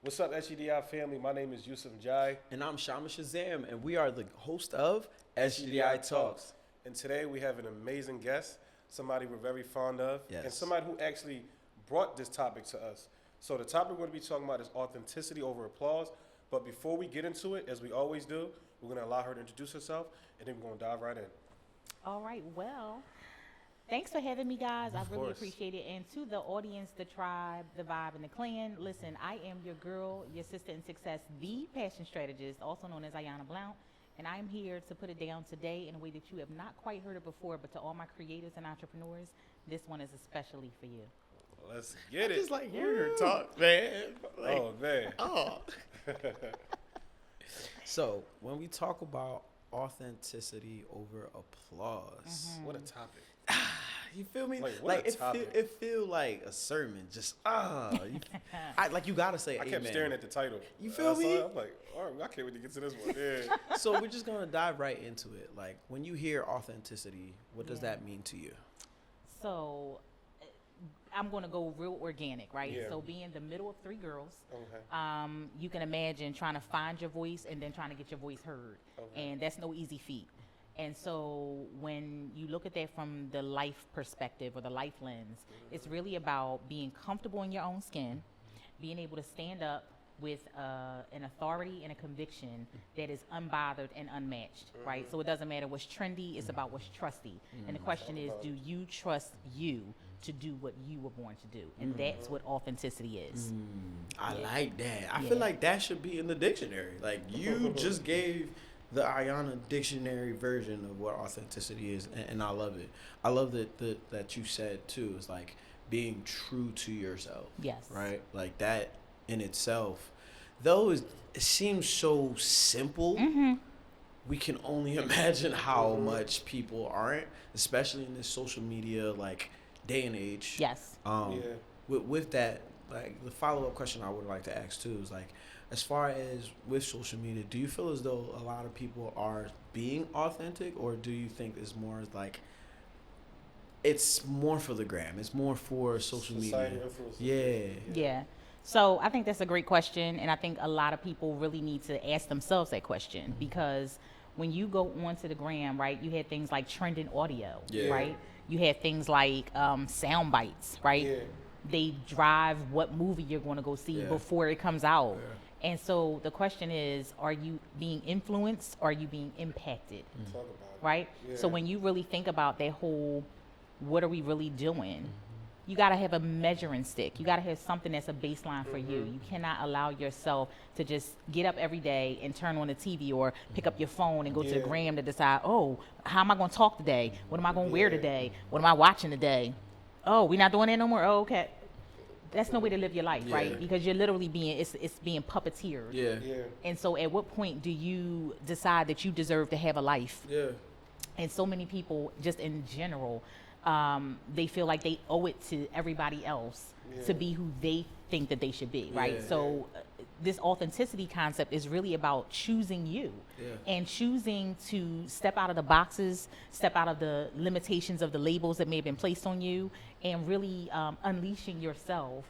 What's up, SGDI family? My name is Yusuf Jai. And I'm Shama Shazam, and we are the host of SGDI Talks. And today we have an amazing guest, somebody we're very fond of, and somebody who actually brought this topic to us. So the topic we're going to be talking about is authenticity over applause. But before we get into it, as we always do, we're going to allow her to introduce herself, and then we're going to dive right in. All right, well, thanks for having me, guys. I really course. appreciate it. And to the audience, the tribe, the vibe, and the clan, listen, I am your girl, your sister in success, the passion strategist, also known as Ayana Blount. And I'm here to put it down today in a way that you have not quite heard it before, but to all my creators and entrepreneurs, this one is especially for you. Let's get it. Just like hearing her talk, man. Like, Oh, man. oh. So when we talk about authenticity over applause, What a topic. you feel me? Like, what a topic. it feel like a sermon. Just you gotta say I amen. kept staring at the title. You feel me? I'm like, all right, I can't wait to get to this one. Yeah. So we're just gonna dive right into it. Like, when you hear authenticity, what does that mean to you? So I'm going to go real organic, right? Yeah. So being the middle of three girls, Okay. you can imagine trying to find your voice and then trying to get your voice heard. Okay. And that's no easy feat. And so when you look at that from the life perspective or the life lens, it's really about being comfortable in your own skin, being able to stand up with an authority and a conviction that is unbothered and unmatched, right? So it doesn't matter what's trendy, it's about what's trusty. And the question is, do you trust you to do what you were born to do? And that's what authenticity is. I like that. I Yeah. feel like that should be in the dictionary. Like, you just gave the Ayana dictionary version of what authenticity is, and I love it. I love that you said too. It's like being true to yourself. Yes. Right. Like that in itself, though it seems so simple. We can only imagine how much people aren't, especially in this social media like day and age. Yes. With that, like, the follow-up question I would like to ask too is, like, as far as with social media, do you feel as though a lot of people are being authentic, or do you think it's more like it's more for the gram, it's more for social Society media? influences. Yeah. So I think that's a great question, and I think a lot of people really need to ask themselves that question, because when you go onto the gram, right, you had things like trending audio, right? You had things like sound bites, right? Yeah. They drive what movie you're going to go see before it comes out. And so the question is, are you being influenced or are you being impacted, Talk about it. right? Yeah. So when you really think about that whole, what are we really doing? You got to have a measuring stick. You got to have something that's a baseline for you. You cannot allow yourself to just get up every day and turn on the TV or pick up your phone and go to the gram to decide, oh, how am I going to talk today? What am I going to wear today? What am I watching today? Oh, we're not doing that no more? Oh, okay. That's no way to live your life, right? Because you're literally it's being puppeteered. Yeah. And so at what point do you decide that you deserve to have a life? Yeah. And so many people, just in general, they feel like they owe it to everybody else to be who they think that they should be, right? Yeah. So this authenticity concept is really about choosing you and choosing to step out of the boxes, step out of the limitations of the labels that may have been placed on you, and really unleashing yourself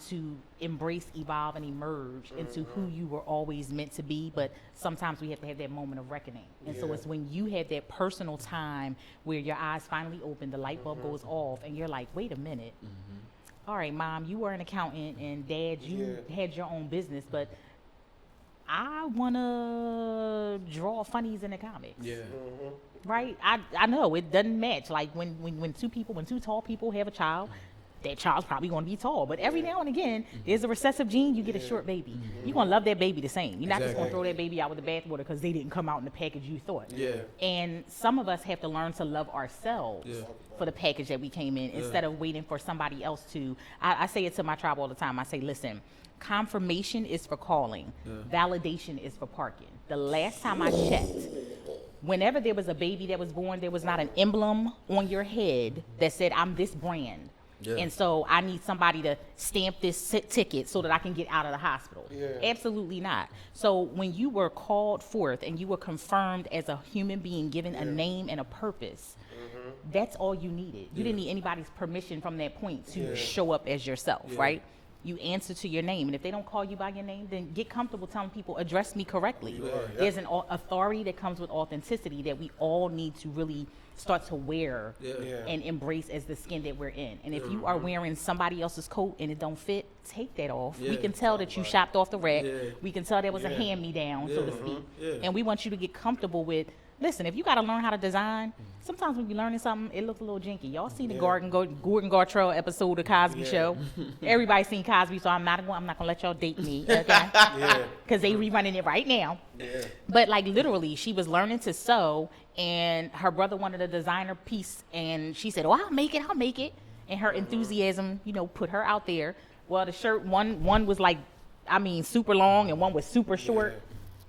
to embrace, evolve, and emerge into who you were always meant to be. But sometimes we have to have that moment of reckoning. And so it's when you have that personal time where your eyes finally open, the light bulb goes off, and you're like, wait a minute. All right, Mom, you were an accountant, and Dad, you had your own business, but I want to draw funnies in the comics. Yeah. Right? I know it doesn't match. Like when two tall people have a child, that child's probably going to be tall. But every now and again, there's a recessive gene, you get a short baby. You're going to love that baby the same. You're not just going to throw that baby out with the bathwater because they didn't come out in the package you thought. Yeah. And some of us have to learn to love ourselves for the package that we came in instead of waiting for somebody else to. I say it to my tribe all the time. I say, listen, confirmation is for calling. Validation is for parking. The last time I checked, whenever there was a baby that was born, there was not an emblem on your head that said, I'm this brand. And so I need somebody to stamp this ticket so that I can get out of the hospital. Absolutely not. So when you were called forth and you were confirmed as a human being, given a name and a purpose, that's all you needed. You didn't need anybody's permission from that point to show up as yourself, right? you answer to your name. And if they don't call you by your name, then get comfortable telling people, address me correctly. There's an authority that comes with authenticity that we all need to really start to wear and embrace as the skin that we're in. And if you are wearing somebody else's coat and it don't fit, take that off. We can tell that you shopped off the rack. We can tell there was a hand-me-down, so to speak. And we want you to get comfortable with, listen, if you got to learn how to design, sometimes when you're learning something, it looks a little janky. Y'all seen the Gordon Gartrell episode of Cosby Show? Everybody's seen Cosby, so I'm not gonna let y'all date me, okay? Because they rerunning it right now. But like literally, she was learning to sew, and her brother wanted a designer piece, and she said, "Oh, I'll make it." And her enthusiasm, put her out there. Well, the shirt one was like, super long, and one was super short.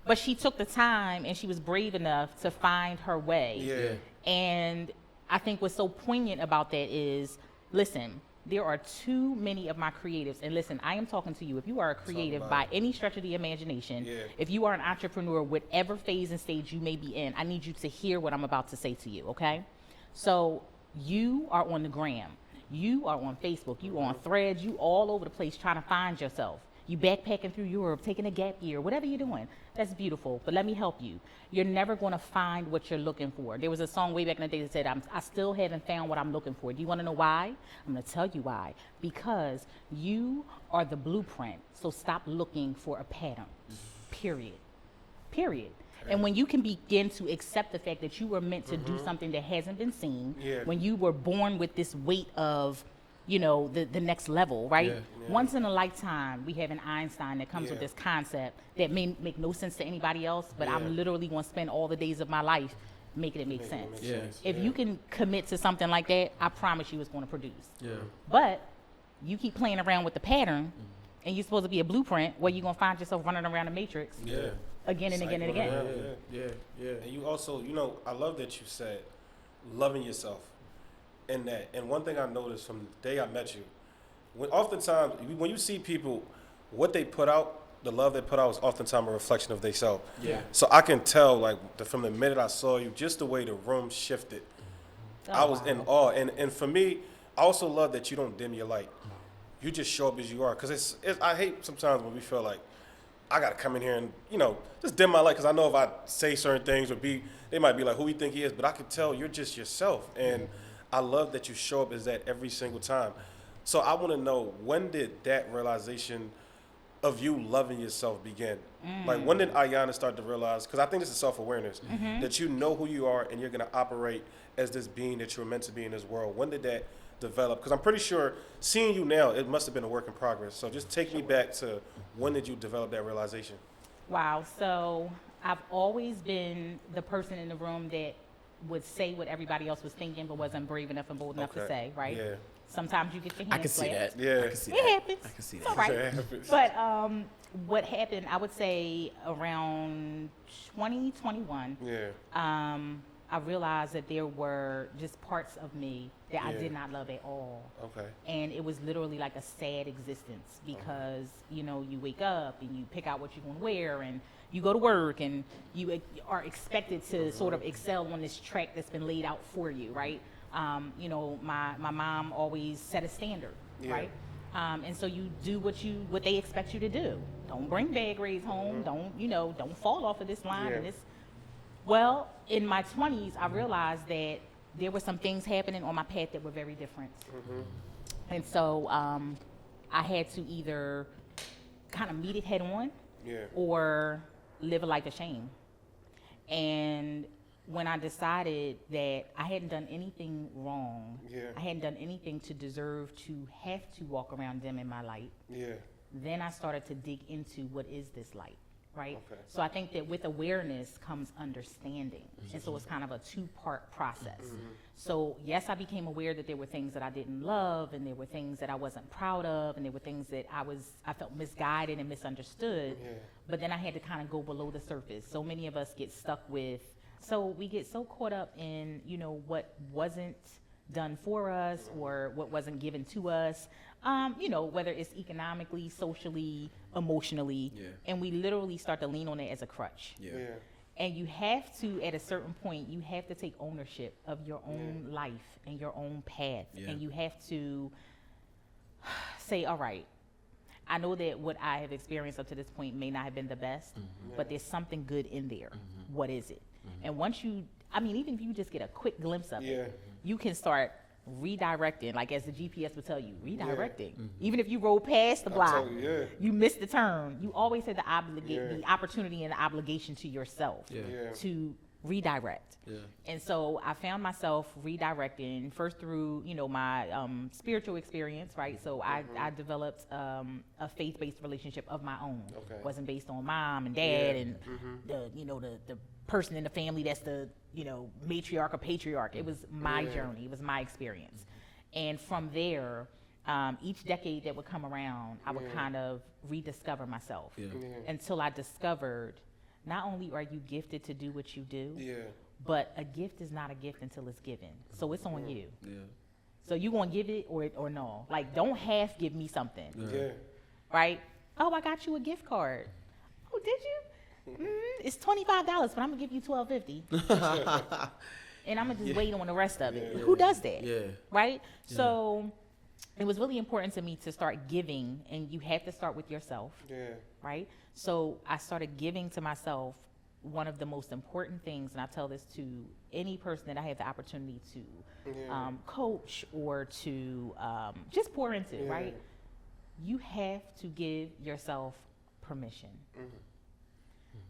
But she took the time and she was brave enough to find her way. And I think what's so poignant about that is, listen, there are too many of my creatives. And listen, I am talking to you. If you are a creative by any stretch of the imagination, if you are an entrepreneur, whatever phase and stage you may be in, I need you to hear what I'm about to say to you, okay? So you are on the gram. You are on Facebook. You are on Threads. You all over the place trying to find yourself. You backpacking through Europe, taking a gap year, whatever you're doing. That's beautiful, but let me help you. You're never going to find what you're looking for. There was a song way back in the day that said, I still haven't found what I'm looking for. Do you want to know why? I'm going to tell you why. Because you are the blueprint, so stop looking for a pattern, period. And when you can begin to accept the fact that you were meant to do something that hasn't been seen, when you were born with this weight of, the next level, right? Once in a lifetime, we have an Einstein that comes with this concept that may make no sense to anybody else, but I'm literally going to spend all the days of my life making it make sense. If you can commit to something like that, I promise you it's going to produce. But you keep playing around with the pattern, and you're supposed to be a blueprint, where you're going to find yourself running around the matrix again and again and again. And you also, I love that you said loving yourself. In that, and one thing I noticed from the day I met you, oftentimes when you see people, what they put out, the love they put out is oftentimes a reflection of themselves. So I can tell, from the minute I saw you, just the way the room shifted, I was in awe. And for me, I also love that you don't dim your light. You just show up as you are, because I hate sometimes when we feel like I got to come in here and just dim my light, because I know if I say certain things they might be like, who you think he is, but I could tell you're just yourself. And I love that you show up as that every single time. So I want to know, when did that realization of you loving yourself begin? Like, when did Ayana start to realize, because I think this is self-awareness, that you know who you are and you're going to operate as this being that you're meant to be in this world. When did that develop? Because I'm pretty sure, seeing you now, it must have been a work in progress. So just take me back to, when did you develop that realization? Wow. So I've always been the person in the room that would say what everybody else was thinking, but wasn't brave enough and bold enough to say, right? Sometimes you get your hands slapped. I can see that. I can see that. It happens. I can see it's that. all right. But what happened, I would say around 2021, I realized that there were just parts of me that I did not love at all. And it was literally like a sad existence, because, you wake up and you pick out what you're going to wear, and you go to work, and you are expected to sort of excel on this track that's been laid out for you, right? My mom always set a standard, right? And so you do what they expect you to do. Don't bring bad grades home. Don't fall off of this line and this. Well, in my 20s, I realized that there were some things happening on my path that were very different. And so I had to either kind of meet it head on or live a life of shame. And when I decided that I hadn't done anything wrong, I hadn't done anything to deserve to have to walk around dim in my light, then I started to dig into, what is this light? Right? So I think that with awareness comes understanding. And so it's kind of a two-part process. So yes, I became aware that there were things that I didn't love, and there were things that I wasn't proud of, and there were things that I felt misguided and misunderstood. But then I had to kind of go below the surface. So many of us get stuck with, we get so caught up in, what wasn't done for us or what wasn't given to us, whether it's economically, socially, emotionally, and we literally start to lean on it as a crutch. And you have to, at a certain point, you have to take ownership of your own life and your own path. And you have to say, all right, I know that what I have experienced up to this point may not have been the best, but there's something good in there. What is it? And once you, I mean, even if you just get a quick glimpse of it, you can start redirecting, like as the GPS would tell you, redirecting. Even if you roll past the block, you missed the turn, you always have the opportunity and the obligation to yourself to redirect. And so I found myself redirecting first through, you know, my spiritual experience, right? So I developed a faith-based relationship of my own. Wasn't based on mom and dad and the, you know, the person in the family that's the, you know, matriarch or patriarch. It was my journey. It was my experience. And from there, each decade that would come around, I would kind of rediscover myself until I discovered not only are you gifted to do what you do, but a gift is not a gift until it's given. So it's on you. So you gonna give it or no? Like, don't half give me something. Right? Oh, I got you a gift card. Oh, did you? It's $25, but I'm gonna give you $12.50. And I'm gonna just wait on the rest of it. Who does that? Right? So it was really important to me to start giving, and you have to start with yourself. Right? So I started giving to myself. One of the most important things, and I tell this to any person that I have the opportunity to coach or to just pour into, right? You have to give yourself permission.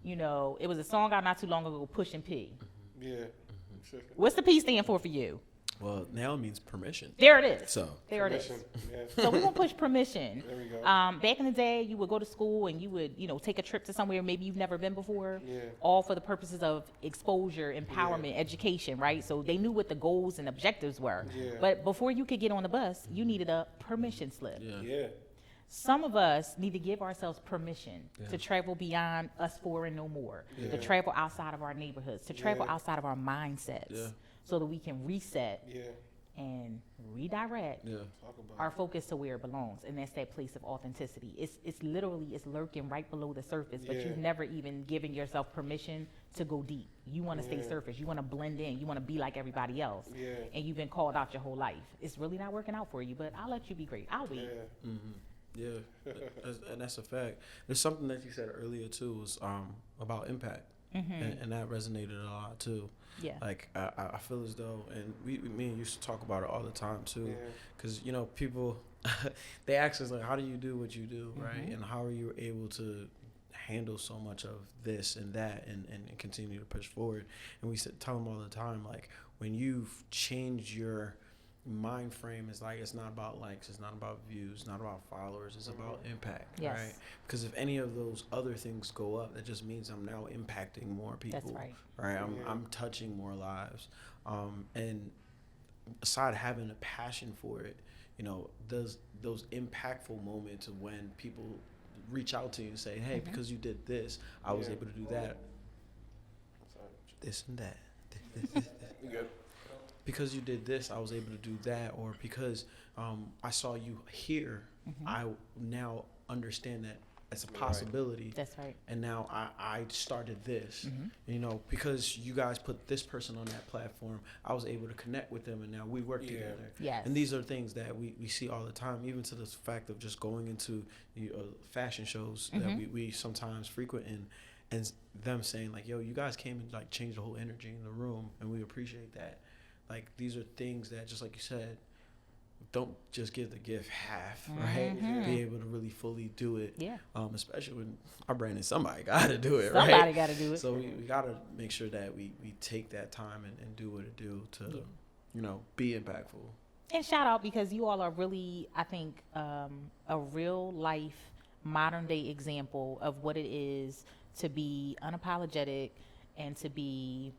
You know, it was a song out not too long ago, Push and P. What's the P stand for you? Well, now it means permission. There it is. So there it is. So we're gonna push permission. There we go. Back in the day, you would go to school and you would, you know, take a trip to somewhere maybe you've never been before. All for the purposes of exposure, empowerment, education, right? So they knew what the goals and objectives were. But before you could get on the bus, you needed a permission slip. Some of us need to give ourselves permission to travel beyond us four and no more, to travel outside of our neighborhoods, to travel outside of our mindsets, so that we can reset and redirect our focus to where it belongs, and that's that place of authenticity. It's literally, it's lurking right below the surface, but you've never even given yourself permission to go deep. You want to stay surface. You want to blend in. You want to be like everybody else, and you've been called out your whole life. It's really not working out for you, but I'll let you be great. I'll wait. And that's a fact. There's something that you said earlier too, was about impact, and that resonated a lot too. Like I feel as though, and me and you used to talk about it all the time too, because you know, people they ask us like, how do you do what you do, right? And how are you able to handle so much of this and that and continue to push forward? And we tell them all the time, like, when you've changed your mind frame, is like, it's not about likes, it's not about views, not about followers, it's about impact, right? Because if any of those other things go up, that just means I'm now impacting more people. That's right. I'm touching more lives, and aside having a passion for it, you know, those impactful moments of when people reach out to you and say, hey, because you did this, I was able to do that, this and that. You good? Because you did this, I was able to do that, or because I saw you here, I now understand that it's a possibility. That's right. And now I started this, you know, because you guys put this person on that platform, I was able to connect with them, and now we work together. And these are things that we see all the time, even to the fact of just going into fashion shows that we sometimes frequent in, and them saying like, yo, you guys came and like changed the whole energy in the room, and we appreciate that. Like, these are things that, just like you said, don't just give the gift half, right? Be able to really fully do it. Especially when our brand is somebody got to do it, right? Somebody got to do it. So we got to make sure that we take that time and do what it do to, you know, be impactful. And shout out, because you all are really, I think, a real life, modern day example of what it is to be unapologetic and to be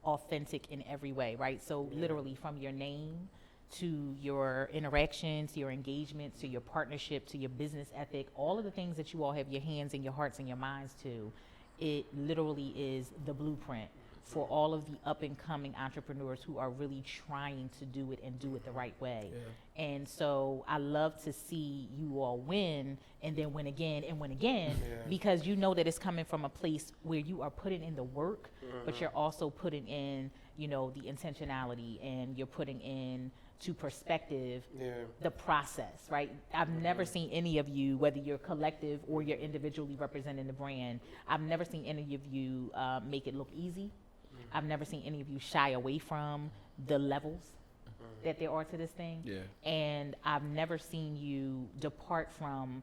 authentic in every way, right? So literally, from your name to your interactions, to your engagements, to your partnership, to your business ethic, all of the things that you all have your hands and your hearts and your minds to, it literally is the blueprint for all of the up and coming entrepreneurs who are really trying to do it and do it the right way. And so I love to see you all win, and then win again and win again, because you know that it's coming from a place where you are putting in the work, but you're also putting in, you know, the intentionality, and you're putting in to perspective the process, right? I've never seen any of you, whether you're collective or you're individually representing the brand, I've never seen any of you make it look easy. I've never seen any of you shy away from the levels that there are to this thing. And I've never seen you depart from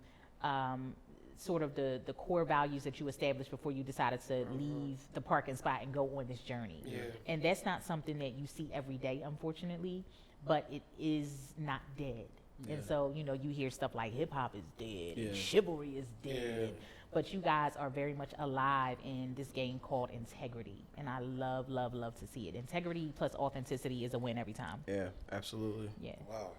sort of the core values that you established before you decided to leave the parking spot and go on this journey. And that's not something that you see every day, unfortunately, but it is not dead. And so, you know, you hear stuff like hip hop is dead, and chivalry is dead, but you guys are very much alive in this game called integrity. And I love, love, love to see it. Integrity plus authenticity is a win every time. Yeah, absolutely. Yeah. Wow.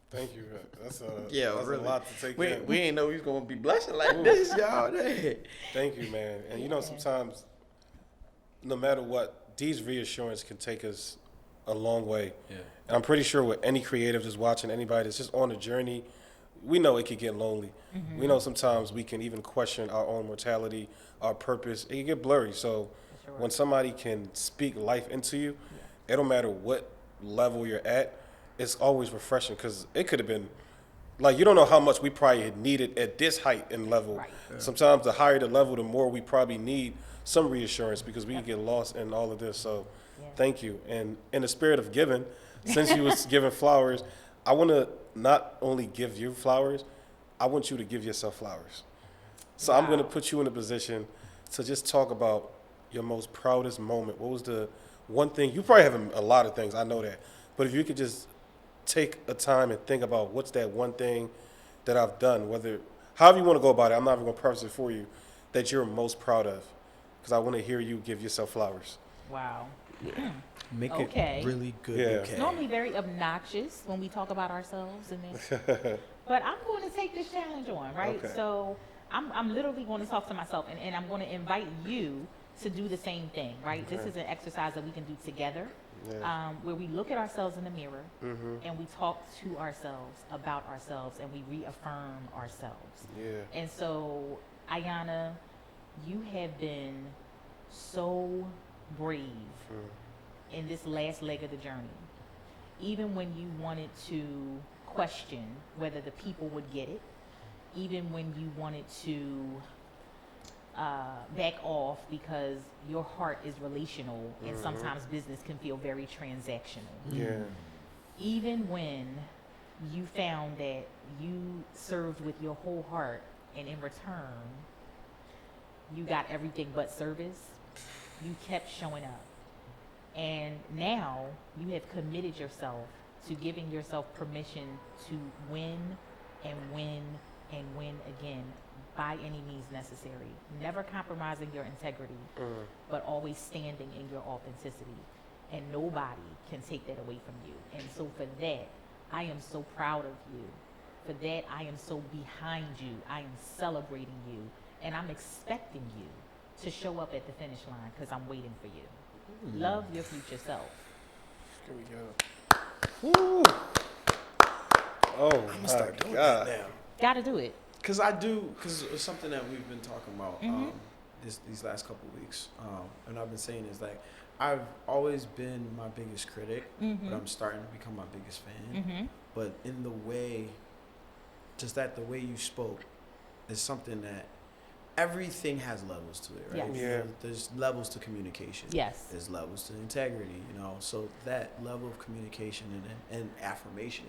Thank you. That's really. a lot to take in. We ain't know we was going to be blushing like this, y'all. Thank you, man. And you know, sometimes, no matter what, these reassurance can take us a long way. And I'm pretty sure with any creative that's watching, anybody that's just on a journey, we know it could get lonely. We know sometimes we can even question our own mortality, our purpose. It can get blurry. So when somebody can speak life into you, it don't matter what level you're at, it's always refreshing, because it could have been, like, you don't know how much we probably had needed at this height and level. Sometimes the higher the level, the more we probably need some reassurance, because we can get lost in all of this. So thank you. And in the spirit of giving, since you was giving flowers, I want to not only give you flowers, I want you to give yourself flowers. So I'm going to put you in a position to just talk about your most proudest moment. What was the one thing? You probably have a lot of things, I know that. But if you could just take a time and think about what's that one thing that I've done, however you want to go about it, I'm not even going to preface it for you, that you're most proud of. Because I want to hear you give yourself flowers. Wow. Make it really good. It's normally very obnoxious when we talk about ourselves, but I'm going to take this challenge on, right? So I'm literally going to talk to myself, and I'm going to invite you to do the same thing, right? This is an exercise that we can do together, where we look at ourselves in the mirror and we talk to ourselves about ourselves, and we reaffirm ourselves. And so, Ayana, you have been so brave in this last leg of the journey. Even when you wanted to question whether the people would get it, even when you wanted to back off because your heart is relational and sometimes business can feel very transactional. Even when you found that you served with your whole heart and in return you got everything but service, you kept showing up. And now you have committed yourself to giving yourself permission to win and win and win again by any means necessary. Never compromising your integrity, but always standing in your authenticity. And nobody can take that away from you. And so for that, I am so proud of you. For that, I am so behind you. I am celebrating you. And I'm expecting you to show up at the finish line, because I'm waiting for you. Love your future self. Here we go. Woo. Oh, I'm gonna start doing that now. Gotta do it. Because it's something that we've been talking about these last couple of weeks. And I've been saying is like, I've always been my biggest critic, but I'm starting to become my biggest fan. But in the way, the way you spoke is something that everything has levels to it, right? Yes. There's levels to communication. Yes. There's levels to integrity, So that level of communication and affirmation,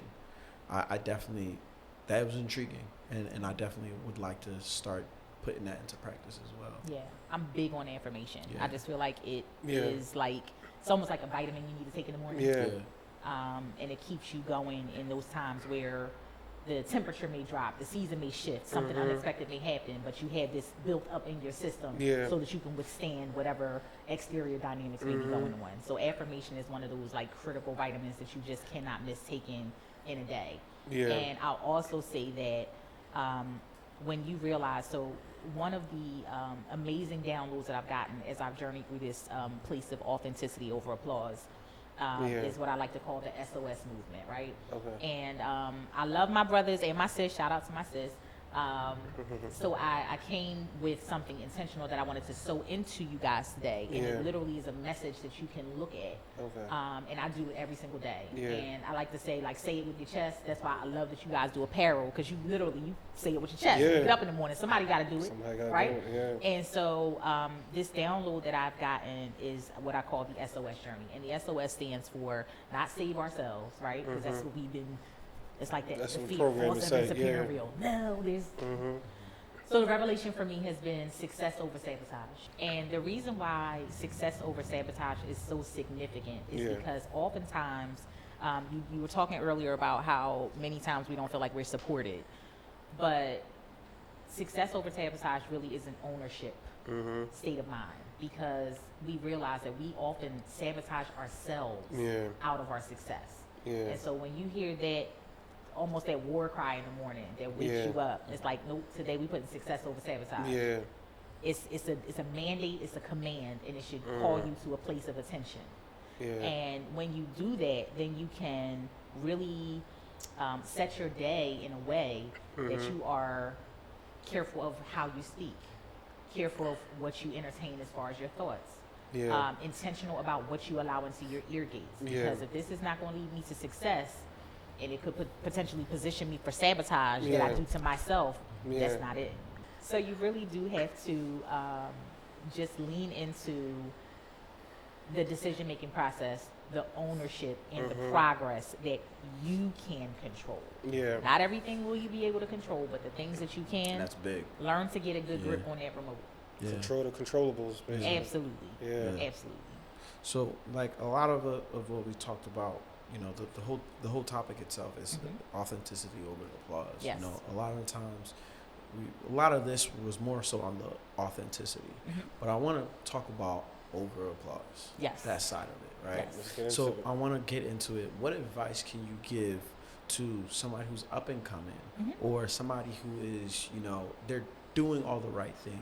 I definitely, that was intriguing. And I definitely would like to start putting that into practice as well. Yeah, I'm big on affirmation. I just feel like it is like, it's almost like a vitamin you need to take in the morning. And it keeps you going in those times where the temperature may drop, the season may shift, something unexpected may happen, but you have this built up in your system so that you can withstand whatever exterior dynamics may be going on. So affirmation is one of those like critical vitamins that you just cannot miss taking in a day. And I'll also say that when you realize, so one of the amazing downloads that I've gotten as I've journeyed through this place of authenticity over applause is what I like to call the SOS movement, right? And I love my brothers and my sis, shout out to my sis, So I came with something intentional that I wanted to sow into you guys today, and Yeah. it literally is a message that you can look at. Okay. And I do it every single day. Yeah. And I like to say, like, say it with your chest. That's why I love that you guys do apparel, because you say it with your chest. Yeah. You get up in the morning, somebody got to do it, Somebody gotta right? do it, yeah. And so this download that I've gotten is what I call the SOS journey, and the SOS stands for not save ourselves, right? Because that's what we've been. It's like that. That's The what fear, programming false say, evidence appearing yeah. real. No, there's. So the revelation for me has been success over sabotage. And the reason why success over sabotage is so significant is Yeah. because oftentimes, you were talking earlier about how many times we don't feel like we're supported. But success over sabotage really is an ownership state of mind, because we realize that we often sabotage ourselves Yeah. out of our success. Yeah. And so when you hear that, almost that war cry in the morning that wakes Yeah. you up, it's like, nope, today we putting success over sabotage. Yeah. It's a mandate, it's a command, and it should call you to a place of attention. Yeah. And when you do that, then you can really set your day in a way that you are careful of how you speak, careful of what you entertain as far as your thoughts. Yeah. Intentional about what you allow into your ear gates. Yeah. Because if this is not going to lead me to success, and it could potentially position me for sabotage that I Yeah. do to myself, Yeah. that's not it. So you really do have to just lean into the decision-making process, the ownership, and the progress that you can control. Yeah. Not everything will you be able to control, but the things that you can, That's big. learn to get a good grip Yeah. on that remote. Yeah. Control the controllables, basically. Absolutely. Yeah. Absolutely. So, like a lot of what we talked about, you know, the whole topic itself is authenticity over applause. Yes. You know, a lot of the times, a lot of this was more so on the authenticity, but I want to talk about over applause. Yes. That side of it, right? Yes. Let's get into So it. I want to get into it. What advice can you give to somebody who's up and coming, or somebody who is, you know, they're doing all the right thing.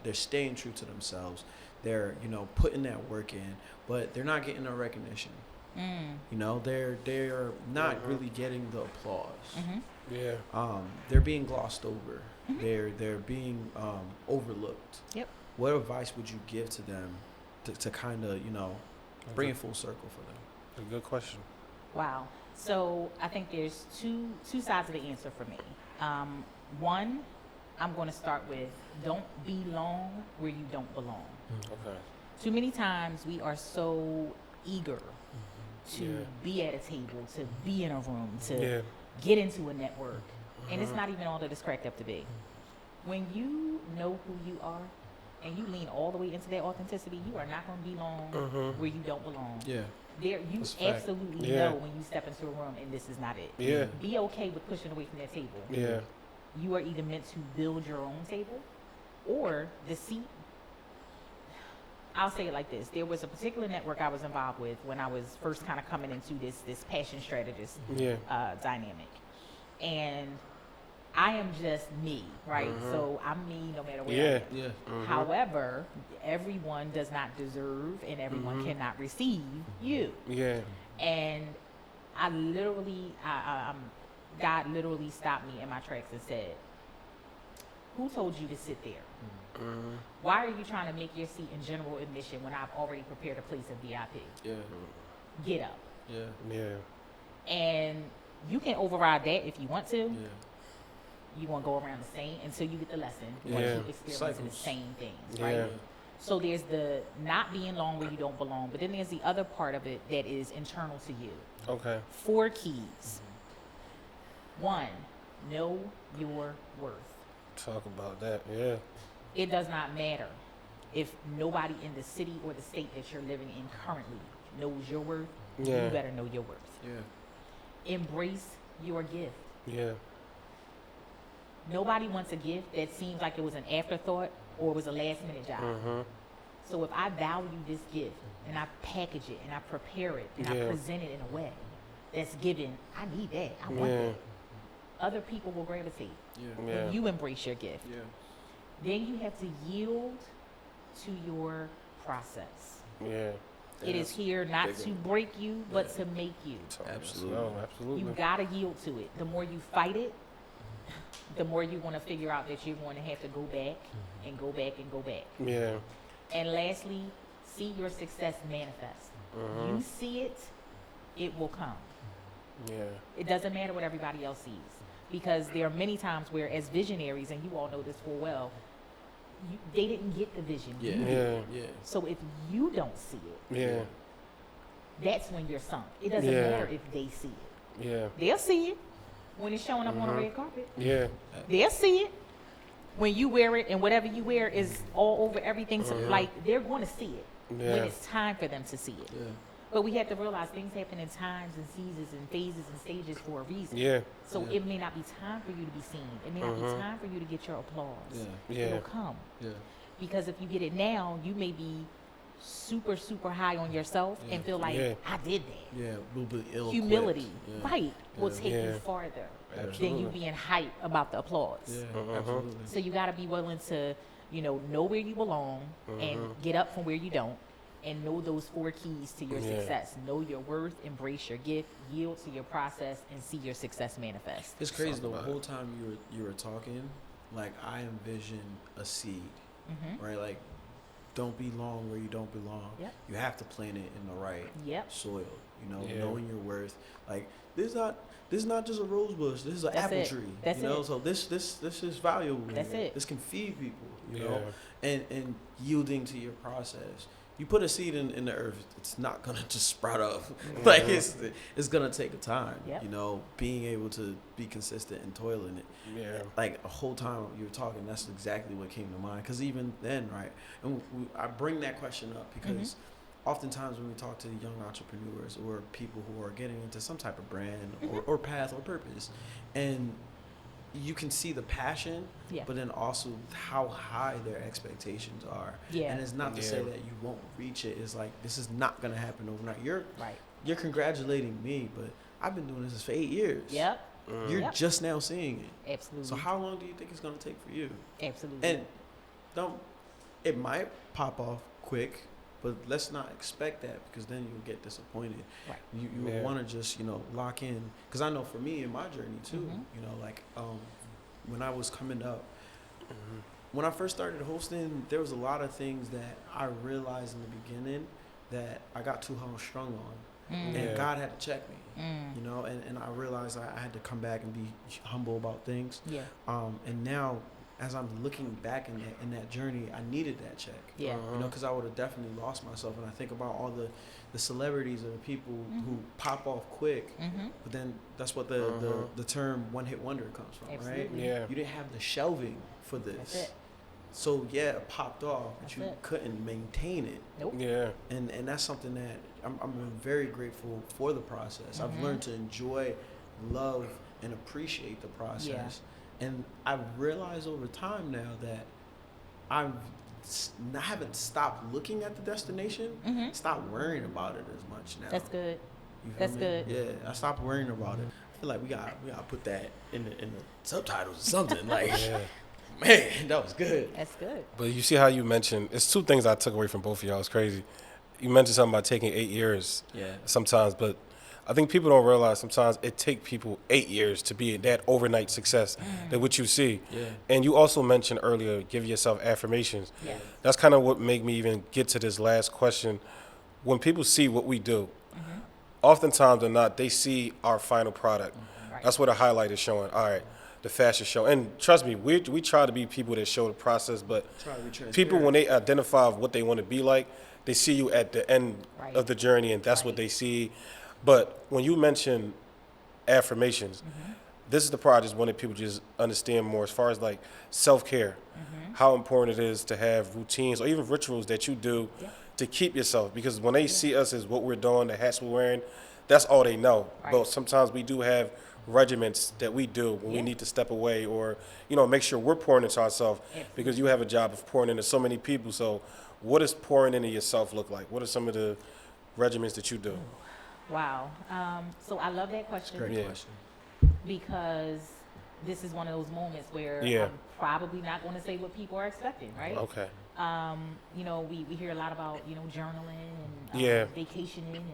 They're staying true to themselves. They're, you know, putting that work in, but they're not getting the recognition. You know, they're not really getting the applause. Yeah. They're being glossed over. They're being overlooked. Yep. What advice would you give to them to kind of, you know, bring it full circle for them? A good question. Wow. So I think there's two sides of the answer for me. One, I'm going to start with, don't belong where you don't belong. Okay. Too many times we are so eager to Yeah. be at a table, to be in a room, to Yeah. get into a network, and it's not even all that it's cracked up to be. When you know who you are and you lean all the way into that authenticity, you are not going to belong where you don't belong. Yeah. There, you That's a fact. absolutely Yeah. know when you step into a room and this is not it. Yeah. Be okay with pushing away from that table. Yeah. You are either meant to build your own table, or the seat. I'll say it like this: there was a particular network I was involved with when I was first kind of coming into this passion strategist Yeah. dynamic, and I am just me, right? So I'm me no matter where Yeah. Yeah. I am. However, everyone does not deserve and everyone cannot receive you. Yeah. And I literally, God literally stopped me in my tracks and said, "Who told you to sit there? Why are you trying to make your seat in general admission when I've already prepared a place in VIP? Yeah. Get up." Yeah. Yeah. And you can override that if you want to. Yeah. You want to go around the same until you get the lesson. You want Yeah. to keep experiencing the Cycles. same things, Yeah. right? So there's the not being long where you don't belong, but then there's the other part of it that is internal to you. Okay. 4 keys. 1, know your worth. Talk about that. Yeah. It does not matter if nobody in the city or the state that you're living in currently knows your worth. Yeah. You better know your worth. Yeah. Embrace your gift. Yeah. Nobody wants a gift that seems like it was an afterthought or was a last minute job. So if I value this gift and I package it and I prepare it and I Yeah. present it in a way that's given, I need that. I want Yeah. that. Other people will gravitate Yeah. Yeah. when you embrace your gift. Yeah. Then you have to yield to your process. Yeah. It is here not big to one. break you, but to make you. Talk Absolutely. No, absolutely. You gotta yield to it. The more you fight it, the more you want to figure out that you're going to have to go back and go back and go back. Yeah. And lastly, see your success manifest. You see it, it will come. Yeah. It doesn't matter what everybody else sees. Because there are many times where, as visionaries, and you all know this full well, they didn't get the vision. Yeah. You did. Yeah. So if you don't see it, Yeah. that's when you're sunk. It doesn't matter if they see it. Yeah. They'll see it when it's showing up on the red carpet. Yeah. They'll see it when you wear it, and whatever you wear is all over everything. So, like, they're going to see it when it's time for them to see it. Yeah. But we have to realize things happen in times and seasons and phases and stages for a reason. Yeah. So it may not be time for you to be seen. It may not be time for you to get your applause. Yeah. Yeah. It'll come. Yeah. Because if you get it now, you may be super, super high on yourself and feel like, I did that. Yeah. We'll be ill. Humility, Yeah. right, will Yeah. take you farther than you being hype about the applause. Yeah. Absolutely. So you got to be willing to, know where you belong and get up from where you don't. And know those 4 keys to your success. Know your worth, embrace your gift, yield to your process, and see your success manifest. It's crazy though. The whole time you were talking, like I envision a seed, right? Like, don't belong where you don't belong. Yep. You have to plant it in the right soil. Knowing your worth. Like this is not just a rose bush. This is an apple tree. That's it. So this is valuable. That's it. This can feed people. You know, and yielding to your process. You put a seed in the earth, it's not gonna just sprout up. Like it's gonna take a time. Yep. Being able to be consistent and toiling it. Yeah. Like a whole time you were talking, that's exactly what came to mind. Because even then, right, and I bring that question up because oftentimes when we talk to young entrepreneurs or people who are getting into some type of brand or path or purpose, and you can see the passion, but then also how high their expectations are. Yeah. And it's not to say that you won't reach it. It's like, this is not going to happen overnight. You're congratulating me, but I've been doing this for 8 years. Yep. You're just now seeing it. Absolutely. So how long do you think it's going to take for you? Absolutely. And it might pop off quick, but let's not expect that because then you'll get disappointed. Right. You want to just, lock in. Because I know for me in my journey too, when I was coming up, when I first started hosting, there was a lot of things that I realized in the beginning that I got too strung on. And God had to check me, and I realized I had to come back and be humble about things. Yeah. And now, as I'm looking back in that journey, I needed that check. Yeah. Because I would have definitely lost myself. And I think about all the celebrities and the people who pop off quick, but then that's what the term one-hit wonder comes from, Absolutely. right? Yeah. You didn't have the shelving for this. That's it. So it popped off, but you couldn't maintain it. Nope. Yeah. And that's something that I'm very grateful for the process. I've learned to enjoy, love, and appreciate the process. Yeah. And I've realized over time now that I haven't stopped looking at the destination, stopped worrying about it as much now. That's good. That's good. Yeah, I stopped worrying about it. I feel like we gotta put that in the subtitles or something. Like, man, that was good. That's good. But you see how you mentioned, it's 2 things I took away from both of y'all. It's crazy. You mentioned something about taking 8 years sometimes, but I think people don't realize sometimes it take people 8 years to be that overnight success that what you see. Yeah. And you also mentioned earlier, give yourself affirmations. Yeah. That's kind of what made me even get to this last question. When people see what we do, oftentimes or not, they see our final product. Right. That's what a highlight is showing. All right, the fashion show. And trust me, we try to be people that show the process, but people, when they identify what they want to be like, they see you at the end of the journey, and that's what they see. But when you mention affirmations, this is the part I just wanted people to just understand more as far as like self-care, how important it is to have routines or even rituals that you do to keep yourself. Because when they see us as what we're doing, the hats we're wearing, that's all they know. Right. But sometimes we do have regiments that we do when we need to step away or, make sure we're pouring into ourselves because you have a job of pouring into so many people. So what does pouring into yourself look like? What are some of the regiments that you do? Wow. So I love that question. Great question. Because this is one of those moments where I'm probably not going to say what people are expecting, right? Okay. We hear a lot about, journaling and vacationing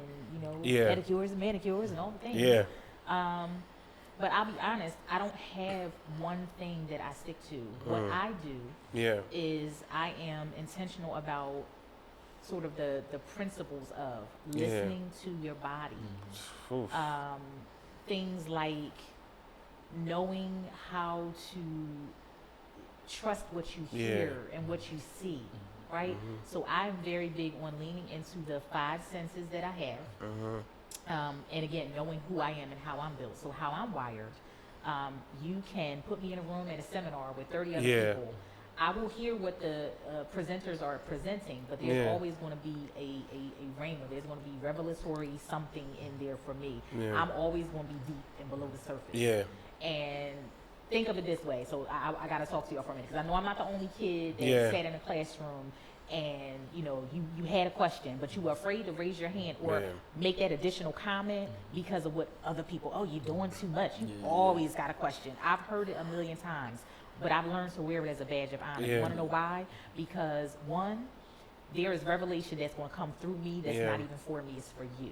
and, pedicures and manicures and all the things. Yeah. But I'll be honest, I don't have one thing that I stick to. What I do is I am intentional about sort of the principles of listening to your body. Things like knowing how to trust what you hear and what you see, right? So I'm very big on leaning into the 5 senses that I have. And again, knowing who I am and how I'm built. So how I'm wired, you can put me in a room at a seminar with 30 other people. I will hear what the presenters are presenting, but there's always going to be a rhema. There's going to be revelatory something in there for me. I'm always going to be deep and below the surface. And think of it this way. So I got to talk to y'all for a minute, because I know I'm not the only kid that sat in a classroom and you had a question, but you were afraid to raise your hand or make that additional comment because of what other people, oh, you're doing too much. You always got a question. I've heard it a million times, but I've learned to wear it as a badge of honor. You want to know why? Because one, there is revelation that's going to come through me that's not even for me, it's for you,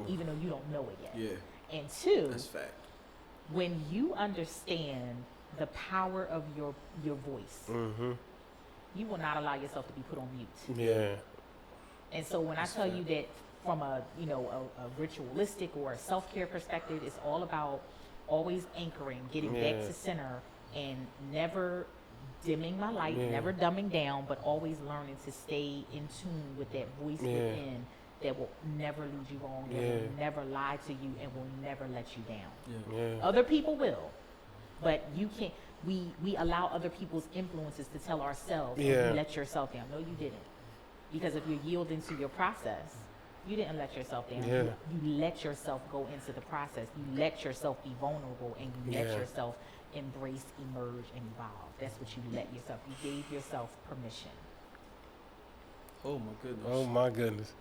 even though you don't know it yet. And two, that's fact. When you understand the power of your voice, you will not allow yourself to be put on mute. And so when I tell you that from a ritualistic or a self-care perspective, it's all about always anchoring, getting back to center, and never dimming my light, never dumbing down, but always learning to stay in tune with that voice within that will never lead you wrong, that will never lie to you, and will never let you down. Other people will, but you can't. We allow other people's influences to tell ourselves, you let yourself down. No, you didn't. Because if you're yielding to your process, you didn't let yourself down. You let yourself go into the process. You let yourself be vulnerable, and you let yourself embrace, emerge, and evolve. That's what you let yourself. You gave yourself permission. Oh, my goodness. Oh, my goodness.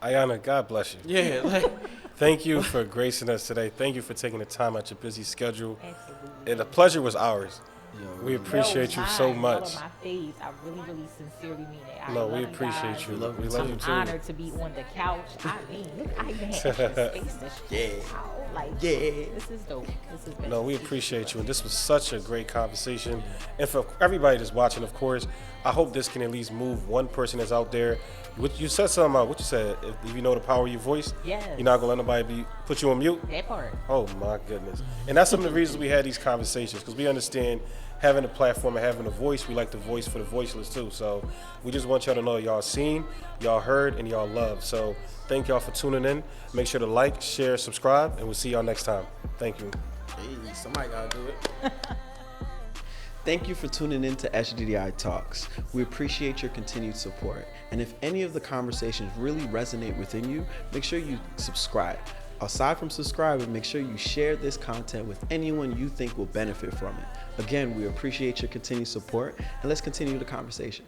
Ayana, God bless you. Thank you for gracing us today. Thank you for taking the time out your busy schedule. Absolutely. And the pleasure was ours. We appreciate you so much. My faves. I really, really sincerely mean it. No, we appreciate you. We love you too. I'm honored to be on the couch. I mean, look, I even had extra space to this is dope. This is No, we appreciate you. And this was such a great conversation. And for everybody that's watching, of course, I hope this can at least move one person that's out there. You said something about what you said. If you know the power of your voice, you're not gonna let nobody put you on mute. That part. Oh my goodness. And that's some of the reasons we had these conversations, because we understand having a platform and having a voice. We like the voice for the voiceless too. So we just want y'all to know y'all seen, y'all heard, and y'all loved. So thank y'all for tuning in. Make sure to like, share, subscribe, and we'll see y'all next time. Thank you. Hey, somebody gotta do it. Thank you for tuning in to SGDI Talks. We appreciate your continued support. And if any of the conversations really resonate within you, make sure you subscribe. Aside from subscribing, make sure you share this content with anyone you think will benefit from it. Again, we appreciate your continued support, and let's continue the conversation.